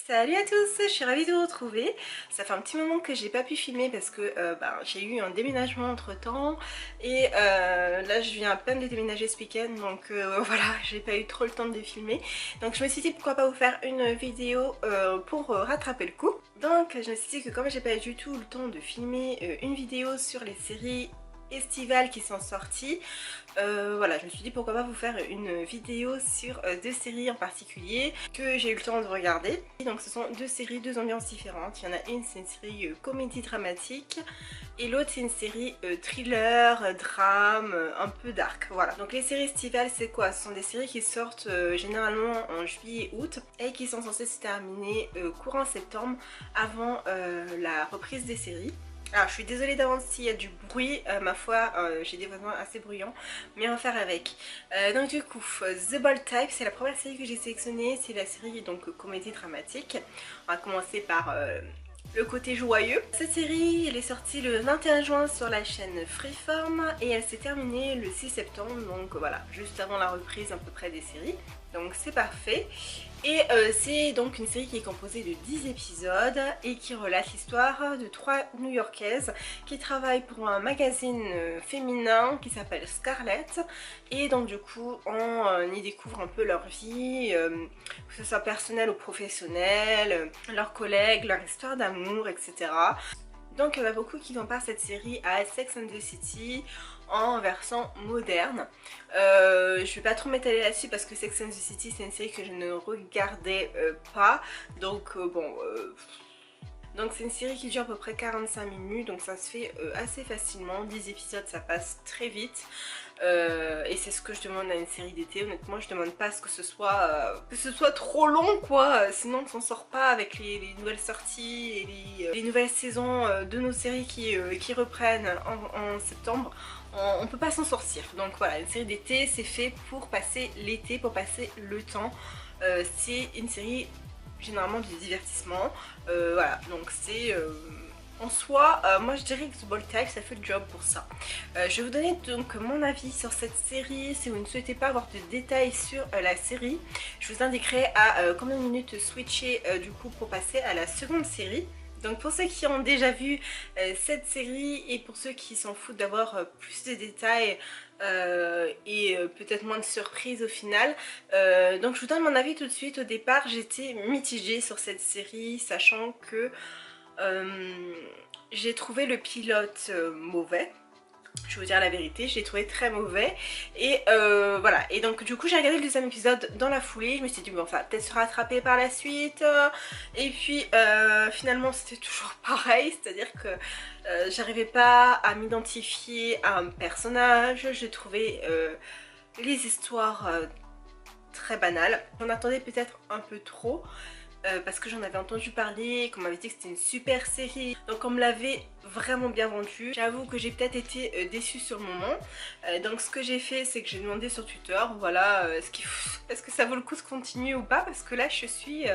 Salut à tous, je suis ravie de vous retrouver. Ça fait un petit moment que j'ai pas pu filmer parce que j'ai eu un déménagement entre temps et là je viens à peine de déménager ce week-end, donc voilà, j'ai pas eu trop le temps de filmer. Donc je me suis dit pourquoi pas vous faire une vidéo pour rattraper le coup. Donc je me suis dit que comme j'ai pas eu du tout le temps de filmer une vidéo sur les séries estivales qui sont sorties, voilà, je me suis dit pourquoi pas vous faire une vidéo sur deux séries en particulier que j'ai eu le temps de regarder. Donc ce sont deux séries, deux ambiances différentes. Il y en a une, c'est une série comédie dramatique et l'autre c'est une série thriller, drame, un peu dark. Voilà, donc les séries estivales c'est quoi? Ce sont des séries qui sortent généralement en juillet et août et qui sont censées se terminer courant septembre avant la reprise des séries. Alors je suis désolée d'avance s'il y a du bruit, ma foi j'ai des voisins assez bruyants, mais on va faire avec. Donc du coup, The Bold Type, c'est la première série que j'ai sélectionnée, c'est la série donc comédie dramatique. On va commencer par le côté joyeux. Cette série, elle est sortie le 21 juin sur la chaîne Freeform et elle s'est terminée le 6 septembre, donc voilà, juste avant la reprise à peu près des séries. Donc c'est parfait. Et c'est donc une série qui est composée de 10 épisodes et qui relate l'histoire de trois New-Yorkaises qui travaillent pour un magazine féminin qui s'appelle Scarlett. Et donc du coup on y découvre un peu leur vie, que ce soit personnelle ou professionnelle, leurs collègues, leur histoire d'amour, etc. Donc il y en a beaucoup qui comparent cette série à Sex and the City en version moderne. Je vais pas trop m'étaler là-dessus parce que Sex and the City c'est une série que je ne regardais pas. Donc donc c'est une série qui dure à peu près 45 minutes, donc ça se fait assez facilement. 10 épisodes ça passe très vite. Et c'est ce que je demande à une série d'été. Honnêtement je demande pas à ce que ce soit trop long quoi, sinon on s'en sort pas avec les nouvelles sorties et les nouvelles saisons de nos séries qui reprennent en septembre. On peut pas s'en sortir. Donc voilà, une série d'été c'est fait pour passer l'été, pour passer le temps. C'est une série généralement de divertissement. Voilà, donc c'est en soi, moi je dirais que The Bold Type ça fait le job pour ça. Je vais vous donner donc mon avis sur cette série. Si vous ne souhaitez pas avoir de détails sur la série, je vous indiquerai à combien de minutes switcher du coup pour passer à la seconde série. Donc pour ceux qui ont déjà vu cette série et pour ceux qui s'en foutent d'avoir plus de détails et peut-être moins de surprises au final, donc je vous donne mon avis tout de suite. Au départ j'étais mitigée sur cette série, sachant que j'ai trouvé le pilote mauvais. Je vais vous dire la vérité, je l'ai trouvé très mauvais. Et voilà, et donc du coup j'ai regardé le deuxième épisode dans la foulée. Je me suis dit bon ça va peut-être se rattraper par la suite. Et puis finalement c'était toujours pareil. C'est à dire que j'arrivais pas à m'identifier à un personnage. J'ai trouvé les histoires très banales. J'en attendais peut-être un peu trop. Parce que j'en avais entendu parler, qu'on m'avait dit que c'était une super série, donc on me l'avait vraiment bien vendu. J'avoue que j'ai peut-être été déçue sur le moment, donc ce que j'ai fait c'est que j'ai demandé sur Twitter, voilà, est-ce que ça vaut le coup de continuer ou pas, parce que là je suis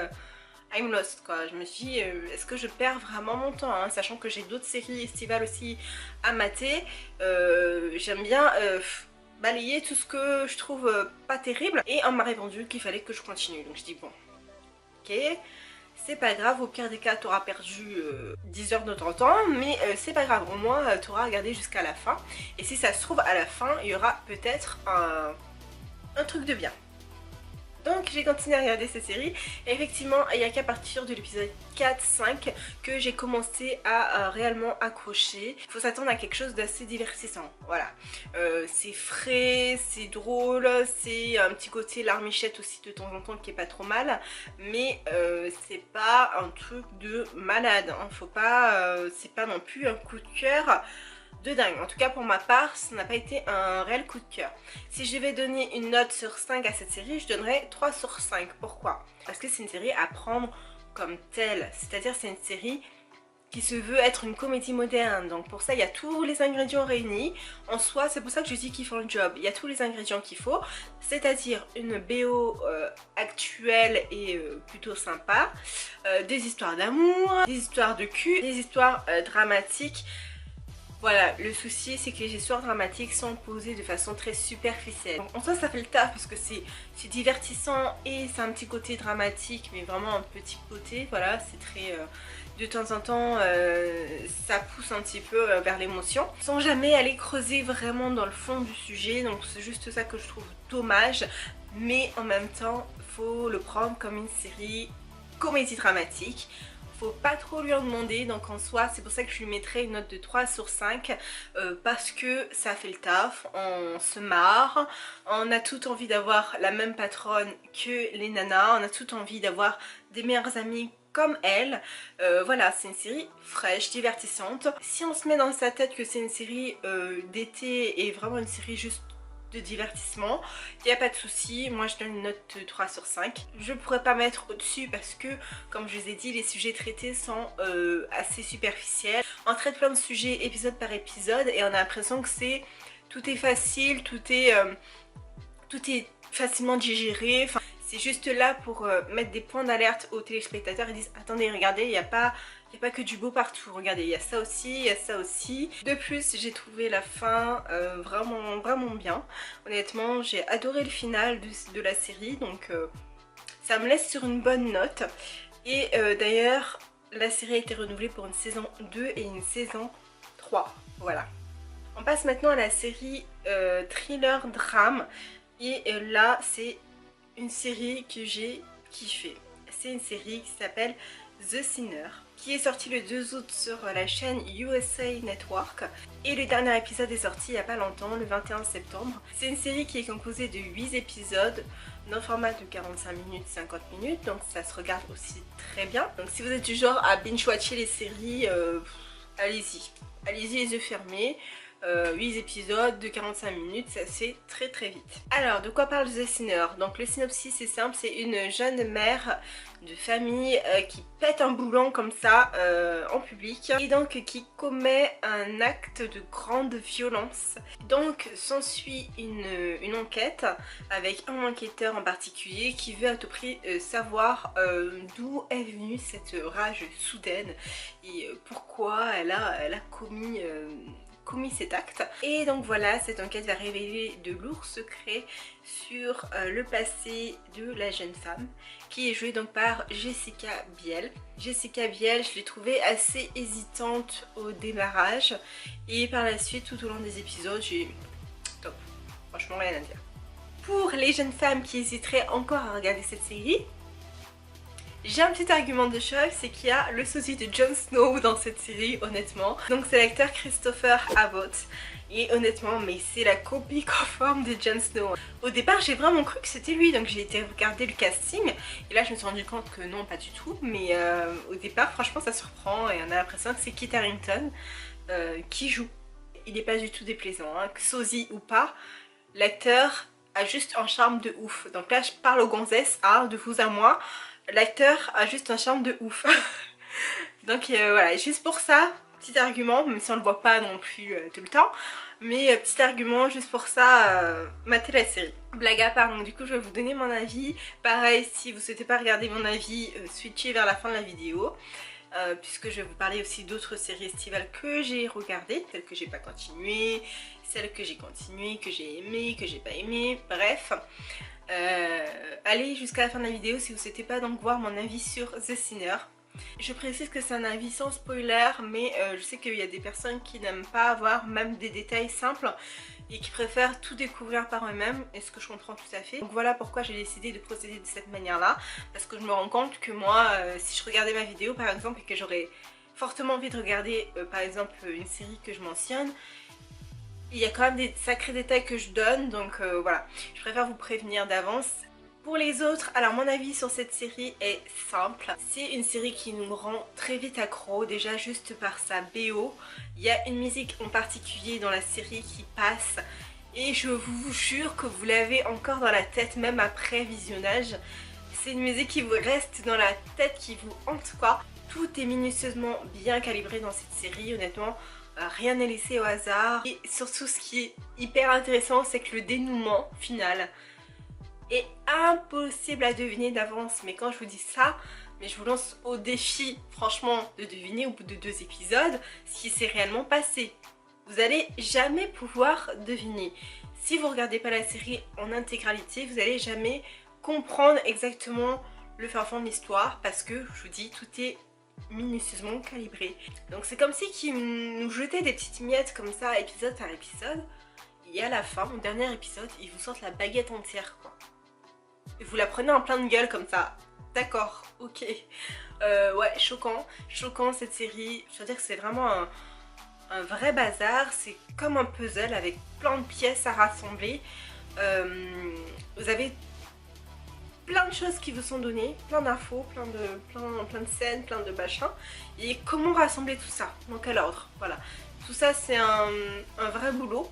I'm lost quoi. Je me suis dit est-ce que je perds vraiment mon temps, hein, sachant que j'ai d'autres séries estivales aussi à mater. J'aime bien balayer tout ce que je trouve pas terrible, et on m'a répondu qu'il fallait que je continue, donc je dis bon ok, c'est pas grave, au pire des cas t'auras perdu 10 heures de ton temps, mais c'est pas grave, au moins t'auras regardé jusqu'à la fin, et si ça se trouve à la fin il y aura peut-être un truc de bien. Donc j'ai continué à regarder cette série et effectivement il n'y a qu'à partir de l'épisode 4-5 que j'ai commencé à réellement accrocher. Il faut s'attendre à quelque chose d'assez divertissant, voilà. C'est frais, c'est drôle, c'est un petit côté larmichette aussi de temps en temps qui est pas trop mal, mais c'est pas un truc de malade, hein. Faut pas, c'est pas non plus un coup de cœur de dingue. En tout cas pour ma part ça n'a pas été un réel coup de cœur. Si je devais donner une note sur 5 à cette série, je donnerais 3 sur 5. Pourquoi? Parce que c'est une série à prendre comme telle, c'est-à-dire c'est une série qui se veut être une comédie moderne, donc pour ça il y a tous les ingrédients réunis. En soi c'est pour ça que je dis qu'ils font le job, il y a tous les ingrédients qu'il faut, c'est-à-dire une BO actuelle et plutôt sympa, des histoires d'amour, des histoires de cul, des histoires dramatiques. Voilà, le souci c'est que les histoires dramatiques sont posées de façon très superficielle. Donc, en soi ça fait le taf parce que c'est divertissant et c'est un petit côté dramatique, mais vraiment un petit côté, voilà, c'est très... de temps en temps ça pousse un petit peu vers l'émotion, sans jamais aller creuser vraiment dans le fond du sujet, donc c'est juste ça que je trouve dommage, mais en même temps faut le prendre comme une série comédie dramatique. Faut pas trop lui en demander, donc en soi c'est pour ça que je lui mettrais une note de 3 sur 5 parce que ça fait le taf, on se marre, on a tout envie d'avoir la même patronne que les nanas, on a tout envie d'avoir des meilleures amies comme elle. Voilà, c'est une série fraîche, divertissante. Si on se met dans sa tête que c'est une série d'été et vraiment une série juste de divertissement, il n'y a pas de souci, moi je donne une note de 3 sur 5. Je pourrais pas mettre au-dessus parce que, comme je vous ai dit, les sujets traités sont assez superficiels. On traite plein de sujets épisode par épisode et on a l'impression que c'est tout est facile, tout est facilement digéré. Enfin, c'est juste là pour mettre des points d'alerte aux téléspectateurs. Ils disent attendez, regardez, il n'y a pas que du beau partout, regardez, il y a ça aussi, il y a ça aussi. De plus, j'ai trouvé la fin vraiment bien. Honnêtement, j'ai adoré le final de la série, donc ça me laisse sur une bonne note. Et d'ailleurs, la série a été renouvelée pour une saison 2 et une saison 3. Voilà. On passe maintenant à la série thriller drame. Et là, c'est une série que j'ai kiffé. C'est une série qui s'appelle The Sinner, qui est sortie le 2 août sur la chaîne USA Network. Et le dernier épisode est sorti il n'y a pas longtemps, le 21 septembre. C'est une série qui est composée de 8 épisodes, d'un format de 45 minutes, 50 minutes, donc ça se regarde aussi très bien. Donc si vous êtes du genre à binge-watcher les séries, allez-y. Allez-y les yeux fermés. 8 épisodes de 45 minutes, ça se fait très vite. Alors, de quoi parle The Sinner? Donc le synopsis c'est simple, c'est une jeune mère de famille qui pète un boulon comme ça en public et donc qui commet un acte de grande violence. Donc s'ensuit une enquête avec un enquêteur en particulier qui veut à tout prix savoir d'où est venue cette rage soudaine et pourquoi elle a commis cet acte. Et donc voilà, cette enquête va révéler de lourds secrets sur le passé de la jeune femme qui est jouée donc par Jessica Biel. Jessica Biel, je l'ai trouvée assez hésitante au démarrage et par la suite tout au long des épisodes j'ai top, franchement rien à dire. Pour les jeunes femmes qui hésiteraient encore à regarder cette série, j'ai un petit argument de choc, c'est qu'il y a le sosie de Jon Snow dans cette série, honnêtement. Donc c'est l'acteur Christopher Abbott. Et honnêtement, mais c'est la copie conforme de Jon Snow. Au départ, j'ai vraiment cru que c'était lui, donc j'ai été regarder le casting. Et là, je me suis rendu compte que non, pas du tout. Mais au départ, franchement, ça surprend. Et on a l'impression que c'est Kit Harington qui joue. Il n'est pas du tout déplaisant, hein. Sosie ou pas, l'acteur a juste un charme de ouf. Donc là, je parle aux gonzesses, hein, de vous à moi. L'acteur a juste un charme de ouf. Donc voilà, juste pour ça, petit argument, même si on le voit pas non plus tout le temps. Mais petit argument, juste pour ça, matez la série. Blague à part, donc du coup je vais vous donner mon avis. Pareil, si vous souhaitez pas regarder mon avis, switchez vers la fin de la vidéo. Puisque je vais vous parler aussi d'autres séries estivales que j'ai regardées, celles que j'ai pas continuées, celles que j'ai continuées, que j'ai aimées, que j'ai pas aimées, bref. Allez jusqu'à la fin de la vidéo si vous ne souhaitez pas donc voir mon avis sur The Sinner. Je précise que c'est un avis sans spoiler, mais je sais qu'il y a des personnes qui n'aiment pas avoir même des détails simples et qui préfèrent tout découvrir par eux-mêmes, et ce que je comprends tout à fait. Donc voilà pourquoi j'ai décidé de procéder de cette manière-là, parce que je me rends compte que moi, si je regardais ma vidéo par exemple et que j'aurais fortement envie de regarder par exemple une série que je mentionne, il y a quand même des sacrés détails que je donne, donc voilà, je préfère vous prévenir d'avance. Pour les autres, alors mon avis sur cette série est simple. C'est une série qui nous rend très vite accro, déjà juste par sa BO. Il y a une musique en particulier dans la série qui passe et je vous jure que vous l'avez encore dans la tête même après visionnage. C'est une musique qui vous reste dans la tête, qui vous hante quoi. Tout est minutieusement bien calibré dans cette série, honnêtement. Rien n'est laissé au hasard. Et surtout ce qui est hyper intéressant, c'est que le dénouement final est impossible à deviner d'avance. Mais quand je vous dis ça, mais je vous lance au défi franchement de deviner au bout de 2 épisodes ce qui s'est réellement passé. vous allez jamais pouvoir deviner. Si vous regardez pas la série en intégralité, vous allez jamais comprendre exactement le fin fond de l'histoire parce que, je vous dis, tout est minutieusement calibré. Donc c'est comme si qu'ils nous jetaient des petites miettes comme ça, épisode par épisode, et à la fin, au dernier épisode, ils vous sortent la baguette entière, quoi. Et vous la prenez en pleine gueule comme ça. D'accord, ok. Ouais, choquant cette série. Je veux dire que c'est vraiment un vrai bazar. C'est comme un puzzle avec plein de pièces à rassembler. Vous avez plein de choses qui vous sont données, plein d'infos, plein de scènes, plein de machins. Et comment rassembler tout ça? Dans quel ordre? Voilà. Tout ça, c'est un vrai boulot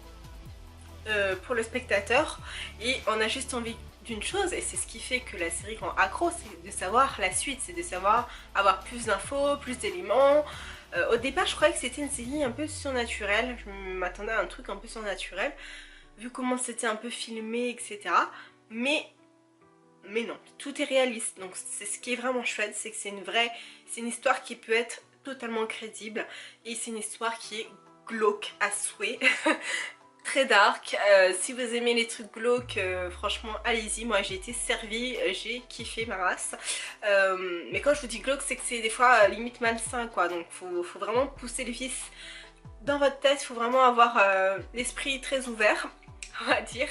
pour le spectateur. Et on a juste envie d'une chose, et c'est ce qui fait que la série rend accro, c'est de savoir la suite, c'est de savoir avoir plus d'infos, plus d'éléments. Au départ, je croyais que c'était une série un peu surnaturelle, je m'attendais à un truc un peu surnaturel, vu comment c'était un peu filmé, etc. Mais non, tout est réaliste, donc c'est ce qui est vraiment chouette, c'est que c'est une histoire qui peut être totalement crédible, et c'est une histoire qui est glauque à souhait. Très dark, si vous aimez les trucs glauques, franchement allez-y, moi j'ai été servie, j'ai kiffé ma race. Mais quand je vous dis glauque, c'est que c'est des fois limite malsain, quoi, donc faut vraiment pousser le vice dans votre tête, faut vraiment avoir l'esprit très ouvert, on va dire,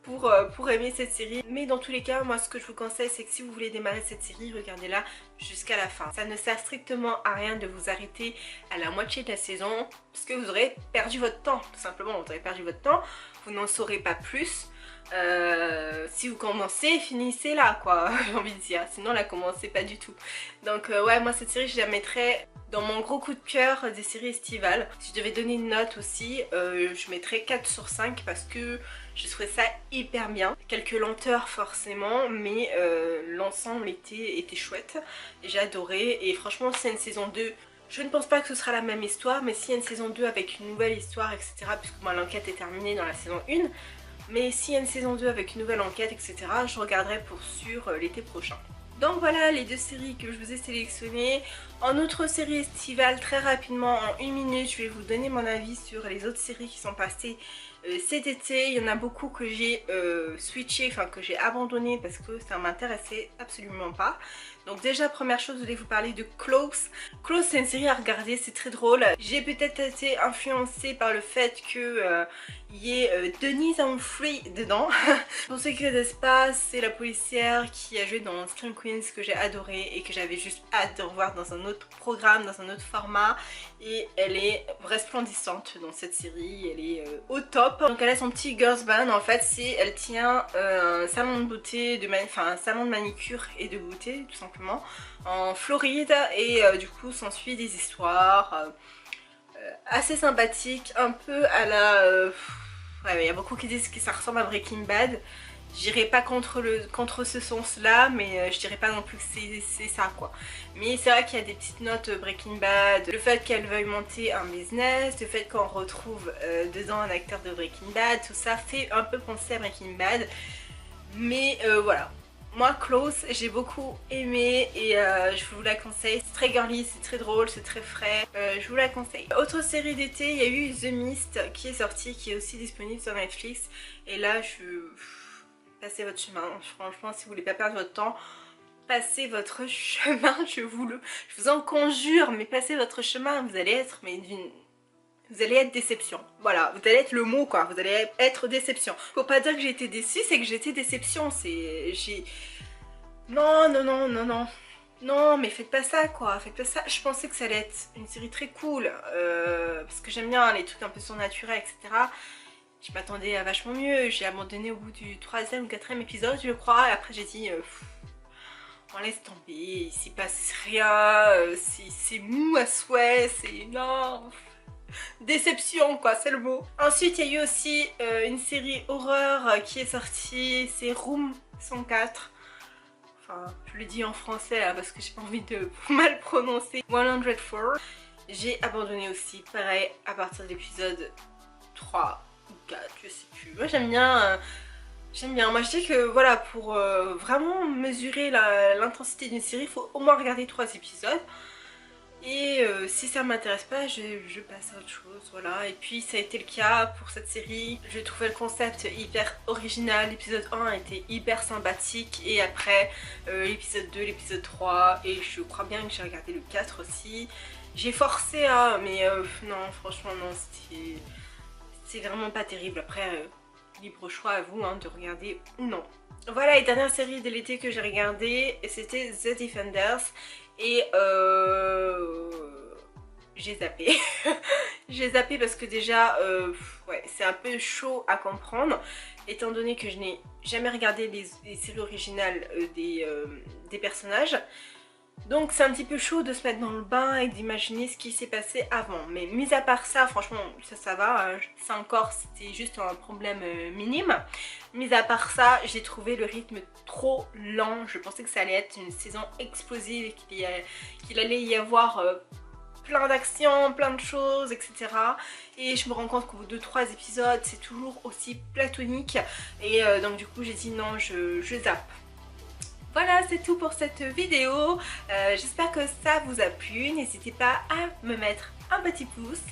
pour aimer cette série. Mais dans tous les cas, moi ce que je vous conseille, c'est que si vous voulez démarrer cette série, regardez-la jusqu'à la fin. Ça ne sert strictement à rien de vous arrêter à la moitié de la saison, parce que vous aurez perdu votre temps, tout simplement. Vous aurez perdu votre temps, vous n'en saurez pas plus. Si vous commencez, finissez là, quoi, j'ai envie de dire, sinon la commencez pas du tout. Donc ouais, moi cette série je la mettrais dans mon gros coup de cœur des séries estivales. Si je devais donner une note aussi, je mettrais 4 sur 5 parce que je trouvais ça hyper bien. Quelques lenteurs forcément, mais l'ensemble était chouette et j'ai adoré. Et franchement, c'est une saison 2. Je ne pense pas que ce sera la même histoire, mais s'il y a une saison 2 avec une nouvelle histoire, etc. Puisque moi l'enquête est terminée dans la saison 1. Mais s'il y a une saison 2 avec une nouvelle enquête, etc., je regarderai pour sûr l'été prochain. Donc voilà les deux séries que je vous ai sélectionnées. En autre série estivale, très rapidement, en 1 minute, je vais vous donner mon avis sur les autres séries qui sont passées cet été. Il y en a beaucoup que j'ai switché, enfin que j'ai abandonné parce que ça m'intéressait absolument pas. Donc déjà, première chose, je voulais vous parler de Close. Close, c'est une série à regarder, c'est très drôle. J'ai peut-être été influencée par le fait que y ait Denise Humphrey dedans. Pour Secret d'Espace, c'est la policière qui a joué dans Scream Queens que j'ai adoré et que j'avais juste hâte de revoir dans un autre programme, dans un autre format. Et elle est resplendissante dans cette série, elle est au top. Donc elle a son petit girls band en fait, elle tient un salon de beauté, enfin un salon de manicure et de beauté tout simplement en Floride et du coup s'ensuit des histoires assez sympathiques, un peu à la... ouais, il y a beaucoup qui disent que ça ressemble à Breaking Bad. J'irai pas contre ce sens là, mais je dirais pas non plus que c'est ça quoi. Mais c'est vrai qu'il y a des petites notes Breaking Bad, le fait qu'elle veuille monter un business, le fait qu'on retrouve dedans un acteur de Breaking Bad, tout ça fait un peu penser à Breaking Bad. Mais voilà, moi Close j'ai beaucoup aimé et je vous la conseille, c'est très girly, c'est très drôle, c'est très frais, je vous la conseille. Autre série d'été, il y a eu The Mist qui est sortie, qui est aussi disponible sur Netflix et là passez votre chemin, franchement si vous voulez pas perdre votre temps, passez votre chemin, je vous en conjure, mais passez votre chemin, vous allez être vous allez être déception, voilà, vous allez être le mot quoi, vous allez être déception. Faut pas dire que j'ai été déçue, c'est que j'étais déception, non mais faites pas ça quoi, faites pas ça. Je pensais que ça allait être une série très cool, parce que j'aime bien les trucs un peu surnaturels, etc. Je m'attendais à vachement mieux, j'ai abandonné au bout du 3e ou 4e épisode je crois, et après j'ai dit on laisse tomber, il s'y passe rien, c'est mou à souhait, c'est... non, déception quoi, c'est le mot. Ensuite il y a eu aussi une série horreur qui est sortie, c'est Room 104. Enfin, je le dis en français là parce que j'ai pas envie de mal prononcer. 104. J'ai abandonné aussi, pareil, à partir de l'épisode 3 ou 4, je sais plus. Moi j'aime bien... j'aime bien. Moi je dis que voilà, pour vraiment mesurer l'intensité d'une série, il faut au moins regarder 3 épisodes. Et si ça m'intéresse pas, je passe à autre chose, voilà. Et puis ça a été le cas pour cette série. Je trouvais le concept hyper original. L'épisode 1 était hyper sympathique. Et après, l'épisode 2, l'épisode 3. Et je crois bien que j'ai regardé le 4 aussi. J'ai forcé, hein, mais non, franchement, non, c'est vraiment pas terrible. Après, libre choix à vous hein, de regarder ou non. Voilà les dernières séries de l'été que j'ai regardées, c'était The Defenders et j'ai zappé. J'ai zappé parce que déjà ouais, c'est un peu chaud à comprendre étant donné que je n'ai jamais regardé les séries originales des personnages. Donc c'est un petit peu chaud de se mettre dans le bain et d'imaginer ce qui s'est passé avant. Mais mis à part ça, franchement, ça va. Ça encore, c'était juste un problème minime. Mis à part ça, j'ai trouvé le rythme trop lent. Je pensais que ça allait être une saison explosive et qu'il allait y avoir plein d'actions, plein de choses, etc. Et je me rends compte qu'au bout de 3 épisodes, c'est toujours aussi platonique. Et donc du coup, j'ai dit non, je zappe. Voilà, c'est tout pour cette vidéo. J'espère que ça vous a plu. N'hésitez pas à me mettre un petit pouce.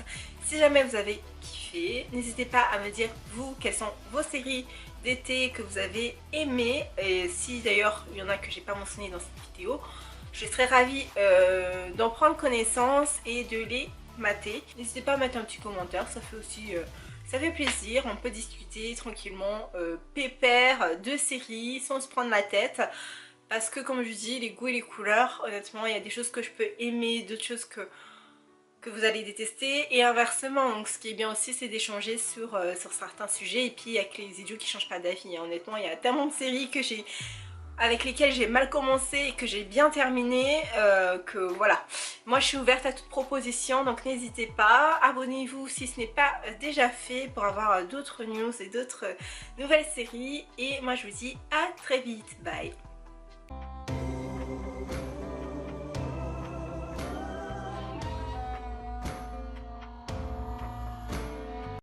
Si jamais vous avez kiffé, n'hésitez pas à me dire vous quelles sont vos séries d'été que vous avez aimées. Et si d'ailleurs il y en a que j'ai pas mentionné dans cette vidéo, je serais ravie d'en prendre connaissance et de les mater. N'hésitez pas à mettre un petit commentaire, ça fait aussi... ça fait plaisir, on peut discuter tranquillement, pépère, de séries, sans se prendre la tête. Parce que comme je dis, les goûts et les couleurs, honnêtement, il y a des choses que je peux aimer, d'autres choses que vous allez détester et inversement. Donc ce qui est bien aussi, c'est d'échanger sur certains sujets et puis avec les idiots qui changent pas d'avis. Honnêtement, il y a tellement de séries avec lesquelles j'ai mal commencé et que j'ai bien terminé que voilà. Moi je suis ouverte à toute proposition, donc n'hésitez pas. Abonnez-vous si ce n'est pas déjà fait pour avoir d'autres news et d'autres nouvelles séries. Et moi je vous dis à très vite. Bye.